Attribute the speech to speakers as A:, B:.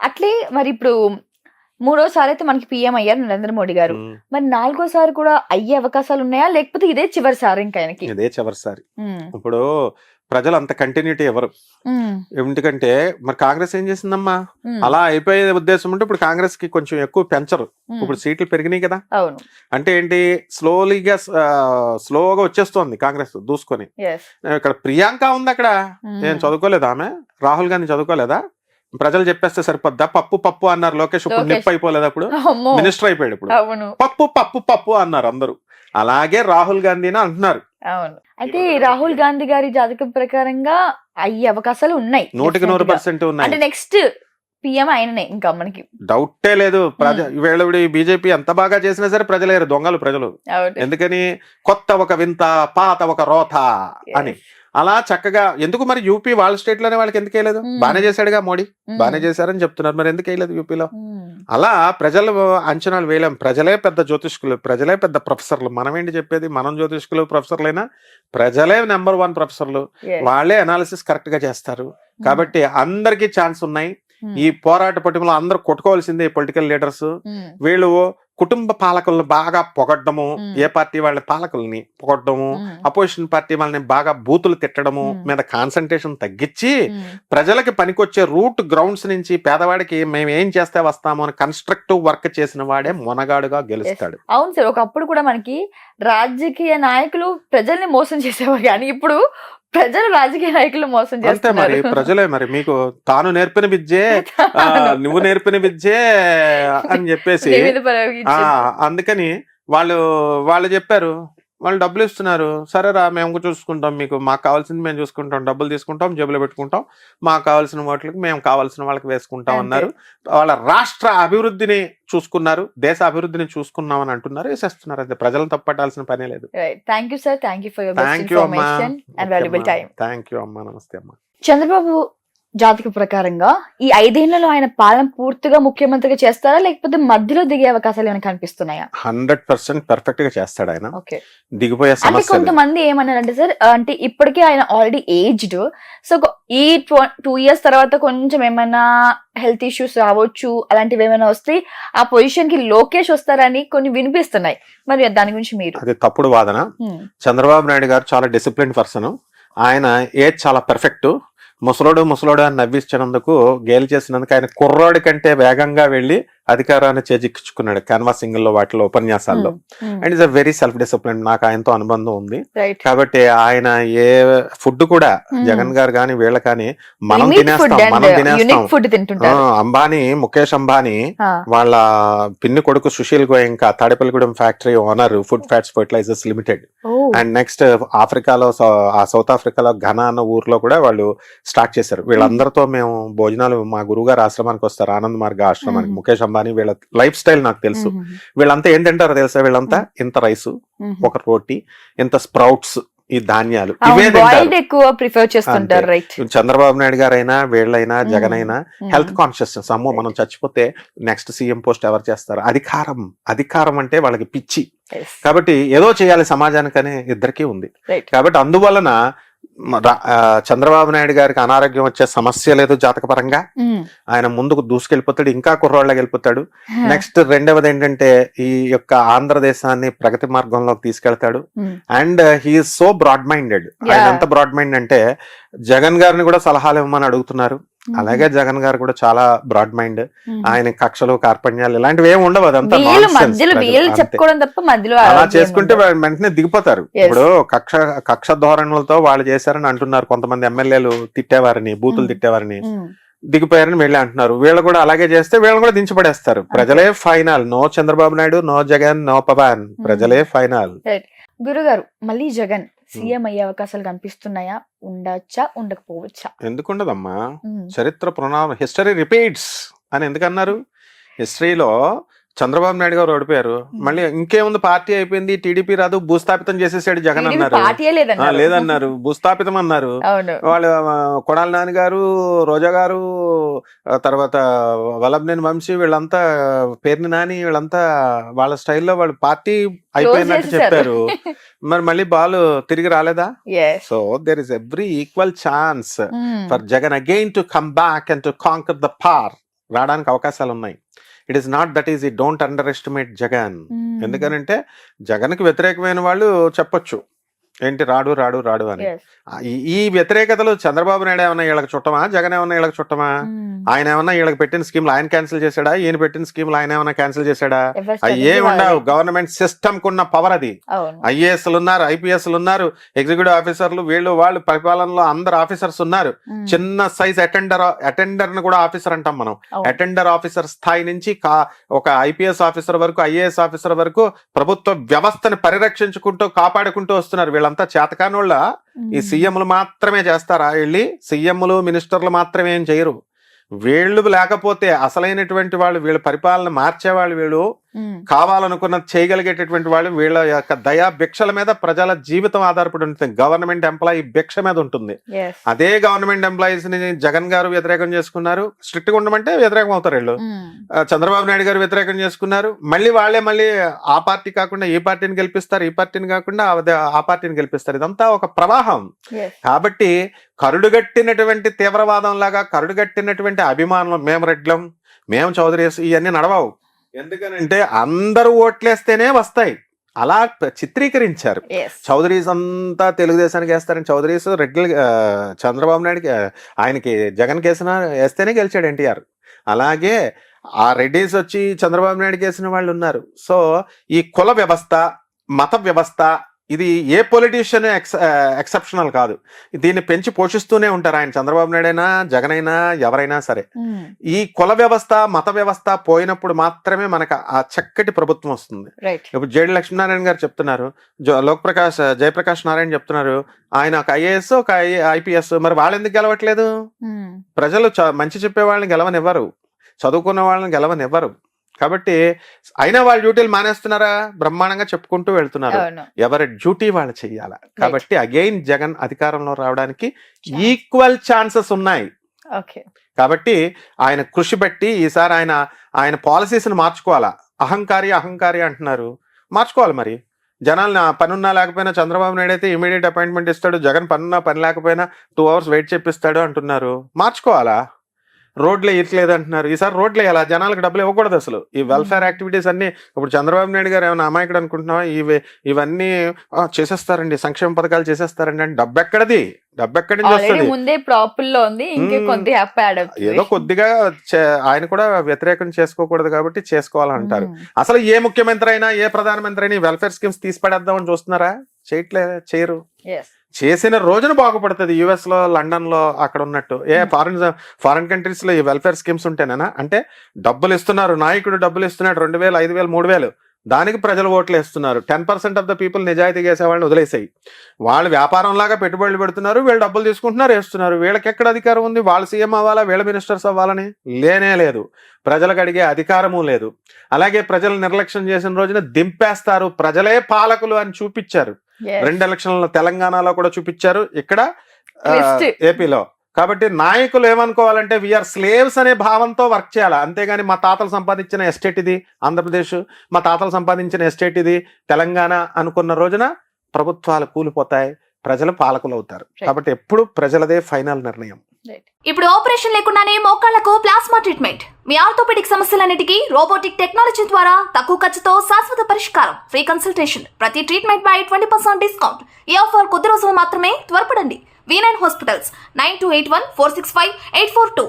A: అట్లే మరి ఇప్పుడు మూడోసారి అయితే మనకి పీఎం అయ్యారు నరేంద్ర మోడీ గారు.
B: ఉమ్,
A: మరి నాలుగోసారి కూడా అయ్యే అవకాశాలు ఉన్నాయా? లేకపోతే ఇదే చివరిసారి ఇంకా ఆయనకి?
B: ఇదే చివరిసారి.
A: ఉమ్,
B: ఇప్పుడు ప్రజలు అంత కంటిన్యూటీ ఎవరు,
A: ఉమ్,
B: ఎందుకంటే మరి కాంగ్రెస్ ఏం చేసిందమ్మా,
A: ఉమ్,
B: అలా అయిపోయే ఉద్దేశం ఉంటే ఇప్పుడు కాంగ్రెస్ కి కొంచెం ఎక్కువ పెంచరు,
A: ఉమ్.
B: ఇప్పుడు సీట్లు పెరిగినాయి కదా.
A: అవును.
B: అంటే ఏంటి, స్లోగా వచ్చేస్తోంది కాంగ్రెస్ దూసుకొని.
A: Yes.
B: ఇక్కడ ప్రియాంక ఉంది అక్కడ, ఏం
A: ఉమ్.
B: చదువుకోలేదా ఆమె, రాహుల్ గాంధీ చదువుకోలేదా, ప్రజలు చెప్పేస్తే సరిపోద్దా, పప్పు పప్పు అన్నారు లోకేష్, ఇప్పుడు
A: లోకేష్.
B: నిప్పు అయిపోలేదు, అప్పుడు
A: అమ్మో.
B: మినిస్టర్ అయిపోయాడు, ఇప్పుడు
A: అవును.
B: పప్పు పప్పు పప్పు అన్నారు అందరూ. అలాగే రాహుల్ గాంధీని అంటున్నారు.
A: అవును. అయితే రాహుల్ గాంధీ గారి జాతకం ప్రకారంగా అయ్యే అవకాశాలు ఉన్నాయి.
B: 100%
A: అంటే
B: ఉన్నాయి,
A: నెక్స్ట్ పిఎం ఆయననే ఇంకా మనకి
B: డౌటే లేదు. వీళ్ళ బీజేపీ ఎంత బాగా చేసినా సరే ప్రజలేరు, దొంగలు ప్రజలు.
A: అవును.
B: ఎందుకని, కొత్త ఒక వింత పాత ఒక రోత అని అలా చక్కగా. ఎందుకు మరి యూపీ వాళ్ళ స్టేట్ లోనే వాళ్ళకి ఎందుకు వేయలేదు, బానే చేశాడుగా మోడీ, బానే చేశారని చెప్తున్నారు, మరి ఎందుకు వేయలేదు యూపీలో? అలా ప్రజలు అంచనాలు వేయలేం, ప్రజలే పెద్ద జ్యోతిష్కులు, ప్రజలే పెద్ద ప్రొఫెసర్లు. మనం ఏంటి చెప్పేది, మనం జ్యోతిష్కులు ప్రొఫెసర్లైనా ప్రజలే నెంబర్ 1 ప్రొఫెసర్లు, వాళ్ళే అనాలిసిస్ కరెక్ట్ గా చేస్తారు. కాబట్టి అందరికీ ఛాన్స్ ఉన్నాయి. ఈ పోరాట పటిమలో అందరూ కొట్టుకోవాల్సిందే పొలిటికల్ లీడర్స్. వీళ్ళు కుటుంబ పాలకులను బాగా పొగడ్డము, ఏ పార్టీ వాళ్ళ పాలకుల్ని పొగడ్డము, అపోజిషన్ పార్టీ వాళ్ళని బాగా బూతులు తిట్టడము మీద కాన్సన్ట్రేషన్ తగ్గించి, ప్రజలకి పనికొచ్చే రూట్ గ్రౌండ్స్ నుంచి పేదవాడికి మేము ఏం చేస్తే వస్తాము అని కన్స్ట్రక్టివ్ వర్క్ చేసిన వాడే మొనగాడుగా గెలుస్తాడు.
A: అవును సార్, ఒకప్పుడు కూడా మనకి రాజకీయ నాయకులు ప్రజల్ని మోసం చేసేవారు, కానీ ఇప్పుడు ప్రజలు రాజకీయ నాయకులు మోసం
B: అంతే
A: చేస్తారు.
B: మరి, ప్రజలే మరి. మీకు తాను నేర్పిన విద్యే నువ్వు నేర్పిన విద్యే అని చెప్పేసి, అందుకని వాళ్ళు చెప్పారు, వాళ్ళు డబ్బులు ఇస్తున్నారు, సరేరా మేము చూసుకుంటాం, మీకు మాకు కావాల్సింది మేము చూసుకుంటాం, డబ్బులు తీసుకుంటాం, జేబులో పెట్టుకుంటాం, మాకు కావాల్సిన వాటికి మేము కావాల్సిన వాళ్ళకి వేసుకుంటాం అన్నారు. వాళ్ళ రాష్ట్ర అభివృద్ధిని చూసుకున్నారు, దేశ అభివృద్ధిని చూసుకున్నాం అని అంటున్నారు, వేసేస్తున్నారు. అంతే, ప్రజలను తప్పట్టాల్సిన పనే లేదు.
A: Thank you sir, thank you for your best
B: thank you అమ్మా,
A: information and valuable time.
B: Thank you అమ్మా, నమస్తే అమ్మా.
A: చంద్రబాబు జాతక ప్రకారంగా ఈ 5 ఏళ్లలో ఆయన పాలన పూర్తిగా ముఖ్యమంత్రిగా చేస్తారా, లేకపోతే మధ్యలో దిగే అవకాశాలు ఏమైనా కనిపిస్తున్నాయా?
B: 100% పర్ఫెక్ట్ గా చేస్తాడు ఆయన,
A: ఓకే.
B: దిగిపోయే
A: అంటే
B: సమస్య లేదు.
A: కొంతమంది ఏమన్నారంటే సార్, అంటే ఇప్పటికే ఆయన ఆల్రెడీ ఏజ్డ్, సో ఈ 2 years తర్వాత కొంచెం ఏమైనా హెల్త్ ఇష్యూస్ రావచ్చు, అలాంటివి ఏమైనా వస్తే ఆ పొజిషన్ కి లోకేష్ వస్తారని కొన్ని వినిపిస్తున్నాయి. మరి దాని గురించి మీరు?
B: అది తప్పుడు వాదన. చంద్రబాబు నాయుడు గారు చాలా డిసిప్లిన్ పర్సన్, ఆయన ఏజ్ చాలా పర్ఫెక్ట్. ముసలోడు అని నవ్వించినందుకు, గేలు చేసినందుకు ఆయన కుర్రోడి కంటే వేగంగా వెళ్లి అధికారాన్ని చేజిక్కించుకున్నాడు కాన్వాసింగ్ లో, వాటిలో ఉపన్యాసాల్లో. And is a very self discipline, నాకు ఆయనతో అనుబంధం ఉంది. కాబట్టి ఆయన ఏ ఫుడ్ కూడా జగన్ గారు కానీ వీళ్ళ కానీ మనం తినేస్తాం. అంబానీ, ముఖేష్ అంబానీ వాళ్ళ పిన్ని కొడుకు Sushil Goenka Tadepalligudem factory owner, food fats fertilisers limited. And next ఆఫ్రికాలో, సౌత్ ఆఫ్రికాలో ఘనా అన్న ఊర్లో కూడా వాళ్ళు స్టార్ట్ చేశారు. వీళ్ళందరితో మేము భోజనాలు, మా గురువుగారు ఆశ్రమానికి వస్తారు, ఆనంద్ మార్గ ఆశ్రమానికి. ముఖేష్ అంబానీ వీళ్ళ లైఫ్ స్టైల్ నాకు తెలుసు. వీళ్ళంతా ఏం తింటారో తెలుసా, వీళ్ళంతా ఇంత రైసు, ఒక రోటీ, ఇంత స్ప్రౌట్స్, ఈ ధాన్యాలు ఇవే తింటారు. చంద్రబాబు నాయుడు గారైనా, వీళ్ళైనా, జగన్ అయినా హెల్త్ కాన్షియస్నెస్. అమ్మో మనం చచ్చిపోతే నెక్స్ట్ సీఎం పోస్ట్ ఎవరు చేస్తారు, అధికారం అంటే వాళ్ళకి పిచ్చి. కాబట్టి ఏదో చేయాలి సమాజానికనే ఇద్దరికీ ఉంది. కాబట్టి అందువలన చంద్రబాబు నాయుడు గారికి అనారోగ్యం వచ్చే సమస్య లేదు జాతకపరంగా. ఆయన ముందుకు దూసుకెళ్ళిపోతాడు, ఇంకా కుర్రోళ్ళకి వెళ్ళిపోతాడు. నెక్స్ట్ రెండవది ఏంటంటే, ఈ యొక్క ఆంధ్రదేశాన్ని ప్రగతి మార్గంలోకి తీసుకెళ్తాడు. And he's so broad minded. ఆయన ఎంత బ్రాడ్ మైండ్ అంటే, జగన్ గారిని కూడా సలహాలు ఇవ్వమని అడుగుతున్నారు. అలాగే జగన్ గారు కూడా చాలా బ్రాడ్ మైండ్. ఆయన కక్షలు, కార్పణ్యాలు ఇలాంటివి ఏమి ఉండవు, అదంతా అలా చేసుకుంటే వెంటనే దిగిపోతారు. ఇప్పుడు కక్ష ధోరణులతో వాళ్ళు చేశారని అంటున్నారు కొంతమంది ఎమ్మెల్యేలు, తిట్టేవారిని, బూతులు తిట్టేవారిని దిగిపోయారని వీళ్ళే అంటున్నారు. వీళ్ళు కూడా అలాగే చేస్తే వీళ్ళని కూడా దించబడేస్తారు. ప్రజలే final. No Chandrababu Naidu, no Jagan, no Pawan, ప్రజలే ఫైనల్.
A: గురుగారు, మళ్ళీ జగన్ సీఎం అయ్యే అవకాశాలు కనిపిస్తున్నాయా? ఉండొచ్చా, ఉండకపోవచ్చా?
B: ఎందుకుండదమ్మా, చరిత్ర పునరావృతం, హిస్టరీ రిపీట్స్ అని ఎందుకన్నారు? హిస్టరీలో చంద్రబాబు నాయుడు గారు ఓడిపోయారు, మళ్ళీ ఇంకేముంది, పార్టీ అయిపోయింది, టీడీపీ రాదు, భూస్థాపితం చేసేసాడు జగన్ అన్నారు. లేదన్నారు, భూస్థాపితం అన్నారు. వాళ్ళు కొడాలి నాని గారు, రోజా గారు, తర్వాత వల్లభనేని వంశీ, వీళ్ళంతా పేర్ని నాని, వీళ్ళంతా వాళ్ళ స్టైల్లో వాళ్ళు పార్టీ అయిపోయినట్టు చెప్పారు. మరి మళ్ళీ బాల్ తిరిగి రాలేదా? So there is every equal chance for Jagan again to come back and to conquer the power రావడానికి అవకాశాలు ఉన్నాయి. It is not that is don't underestimate Jagan. ఎందుకనంటే జగన్కి వ్యతిరేకమైన వాళ్ళు చెప్పొచ్చు ఏంటి రాడు రాడు రాడు అని. ఈ వ్యతిరేకతలు చంద్రబాబు నాయుడు ఏమన్నా వీళ్ళకి చుట్టమా, జగన్ ఏమన్నా వీళ్ళకి చుట్టమా? ఆయన ఏమన్నా వీళ్ళకి పెట్టిన స్కీమ్లు ఆయన క్యాన్సిల్ చేశాడా, ఈయన పెట్టిన స్కీమ్లు ఆయన ఏమన్నా క్యాన్సిల్ చేశాడా? అయ్యే ఉండవు. గవర్నమెంట్ సిస్టమ్ కున్న పవర్ అది. ఐఏఎస్లు ఉన్నారు, ఐపీఎస్లు ఉన్నారు, ఎగ్జిక్యూటివ్ ఆఫీసర్లు, వీళ్ళు వాళ్ళు పరిపాలనలో అందరు ఆఫీసర్స్ ఉన్నారు. చిన్న సైజ్ అటెండర్ ను కూడా ఆఫీసర్ అంటాం మనం. అటెండర్ ఆఫీసర్ స్థాయి నుంచి ఒక ఐపీఎస్ ఆఫీసర్ వరకు, ఐఏఎస్ ఆఫీసర్ వరకు ప్రభుత్వ వ్యవస్థని పరిరక్షించుకుంటూ కాపాడుకుంటూ వస్తున్నారు. వీళ్ళంతా చేతకానోళ్ళ. ఈ సీఎంలు మాత్రమే చేస్తారా? వెళ్ళి సీఎంలు మినిస్టర్లు మాత్రమే ఏం చేయరు. వీళ్ళు లేకపోతే అసలైనటువంటి వాళ్ళు, వీళ్ళ పరిపాలన మార్చేవాళ్ళు, వీళ్ళు కావాలనుకున్నది చేయగలిగేటటువంటి వాళ్ళు, వీళ్ళ యొక్క దయా భిక్షల మీద ప్రజల జీవితం ఆధారపడి ఉంటుంది. గవర్నమెంట్ ఎంప్లాయీ భిక్ష మీద ఉంటుంది. అదే గవర్నమెంట్ ఎంప్లాయీస్ ని జగన్ గారు వ్యతిరేకం చేసుకున్నారు. స్ట్రిక్ట్ గా ఉండమంటే వ్యతిరేకం అవుతారు వీళ్ళు. చంద్రబాబు నాయుడు గారు వ్యతిరేకం చేసుకున్నారు. మళ్ళీ ఆ పార్టీ కాకుండా ఈ పార్టీని గెలిపిస్తారు, ఈ పార్టీని కాకుండా ఆ పార్టీని గెలిపిస్తారు. ఇదంతా ఒక ప్రవాహం. కాబట్టి కరుడుగట్టినటువంటి తీవ్రవాదం లాగా, కరుడుగట్టినటువంటి అభిమానులు, మేము రెడ్లం, మేము చౌదరీస్, ఇవన్నీ నడవవు. ఎందుకనంటే అందరూ ఓట్లేస్తేనే వస్తాయి. అలా చిత్రీకరించారు. చౌదరీస్ అంతా తెలుగుదేశానికి వేస్తారని, చౌదరీస్ రెడ్లు చంద్రబాబు నాయుడుకి, ఆయనకి జగన్ వేస్తేనే గెలిచాడు ఎన్టీఆర్. అలాగే ఆ రెడ్డిస్ వచ్చి చంద్రబాబు నాయుడుకి వేసిన వాళ్ళు ఉన్నారు. సో ఈ కుల వ్యవస్థ, మత వ్యవస్థ, ఇది ఏ పొలిటీషియన్ ఎక్సెప్షనల్ కాదు. దీన్ని పెంచి పోషిస్తూనే ఉంటారు. ఆయన చంద్రబాబు నాయుడు అయినా, జగన్ అయినా, ఎవరైనా సరే. ఈ కుల వ్యవస్థ, మత వ్యవస్థ పోయినప్పుడు మాత్రమే మనకు ఆ చక్కటి ప్రభుత్వం వస్తుంది. ఇప్పుడు జేడి లక్ష్మీనారాయణ గారు చెప్తున్నారు, జయప్రకాష్ నారాయణ చెప్తున్నారు, ఆయన ఒక ఐఏఎస్, ఒక ఐపీఎస్. మరి వాళ్ళు ఎందుకు గెలవట్లేదు? ప్రజలు మంచి చెప్పే వాళ్ళని గెలవనివ్వరు, చదువుకున్న వాళ్ళని గెలవనివ్వరు. కాబట్టి అయినా వాళ్ళ డ్యూటీలు మానేస్తున్నారా? బ్రహ్మాండంగా చెప్పుకుంటూ వెళ్తున్నారు. ఎవరి డ్యూటీ వాళ్ళు చెయ్యాల. కాబట్టి అగైన్ జగన్ అధికారంలో రావడానికి ఈక్వల్ ఛాన్సెస్ ఉన్నాయి. కాబట్టి ఆయన కృషి బట్టి ఈసారి ఆయన పాలసీస్ ని మార్చుకోవాలా. అహంకారి అంటున్నారు, మార్చుకోవాలి. మరి జనాలు పనున్నా లేకపోయినా చంద్రబాబు నాయుడు అయితే ఇమీడియట్ అపాయింట్మెంట్ ఇస్తాడు, జగన్ పనున్నా పని లేకపోయినా 2 hours వెయిట్ చేపిస్తాడు అంటున్నారు. మార్చుకోవాలా? రోడ్లు వేయట్లేదు అంటున్నారు. ఈసారి రోడ్లు వేయాలా? జనాలకు డబ్బులు ఇవ్వకూడదు అసలు. ఈ వెల్ఫేర్ యాక్టివిటీస్ అన్ని ఇప్పుడు చంద్రబాబు నాయుడు గారు ఏమైనా అమాయకుడు అనుకుంటున్నావా? ఇవన్నీ చేసేస్తారండి, సంక్షేమ పథకాలు చేసేస్తారండి అంటే డబ్బు ఎక్కడి నుంచి వస్తుంది?
A: ముందే ప్రాపర్ లో ఉంది,
B: ఏదో కొద్దిగా ఆయన కూడా వ్యతిరేకం చేసుకోకూడదు కాబట్టి చేసుకోవాలంటారు. అసలు ఏ ముఖ్యమంత్రి అయినా, ఏ ప్రధానమంత్రి అయినా వెల్ఫేర్ స్కీమ్స్ తీసి పడేద్దామని చూస్తున్నారా? చేయరు. చేసిన రోజున బాగుపడుతుంది. యుఎస్ లో, లండన్ లో అక్కడ ఉన్నట్టు ఏ ఫారిన్ కంట్రీస్ లో ఈ వెల్ఫేర్ స్కీమ్స్ ఉంటేనేనా? అంటే డబ్బులు ఇస్తున్నారు, నాయకుడు డబ్బులు ఇస్తున్నాడు, 2,000, 5,000, 3,000, దానికి ప్రజలు ఓట్లు వేస్తున్నారు. 10% ఆఫ్ ద పీపుల్ నిజాయితీ చేసే వాళ్ళని వదిలేసాయి. వాళ్ళు వ్యాపారం లాగా పెట్టుబడులు పెడుతున్నారు, వీళ్ళు డబ్బులు తీసుకుంటున్నారు, వేస్తున్నారు. వీళ్ళకి ఎక్కడ అధికారం ఉంది? వాళ్ళు సీఎం అవ్వాలా, వీళ్ళ మినిస్టర్స్ అవ్వాలని లేనే లేదు. ప్రజలకు అడిగే అధికారము లేదు. అలాగే ప్రజలు నిర్లక్ష్యం చేసిన రోజున దింపేస్తారు. ప్రజలే పాలకులు అని చూపించారు. 2 ఎలక్షన్ల తెలంగాణలో కూడా చూపించారు, ఇక్కడ ఏపీలో. కాబట్టి నాయకులు ఏమనుకోవాలంటే వీఆర్ స్లేవ్స్ అనే భావంతో వర్క్ చేయాలి. అంతేగాని మా తాతలు సంపాదించిన ఎస్టేట్ ఇది ఆంధ్రప్రదేశ్, మా తాతలు సంపాదించిన ఎస్టేట్ ఇది తెలంగాణ అనుకున్న రోజున ప్రభుత్వాలు కూలిపోతాయి, ప్రజలు పాలకులు అవుతారు. కాబట్టి ఎప్పుడు ప్రజలదే ఫైనల్ నిర్ణయం.
C: ఇప్పుడు ఆపరేషన్ లేకుండానే మోకాళ్లకు ప్లాస్మా ట్రీట్మెంట్, మీ ఆర్థోపెడిక్ సమస్యలన్నిటికీ రోబోటిక్ టెక్నాలజీ ద్వారా తక్కువ ఖర్చుతో శాశ్వత పరిష్కారం, ఫ్రీ కన్సల్టేషన్, ప్రతి ట్రీట్మెంట్ పై 20% డిస్కౌంట్. ఈ ఆఫర్ కొద్ది రోజులు మాత్రమే, త్వరపడండి. V9 hospitals 9281465842.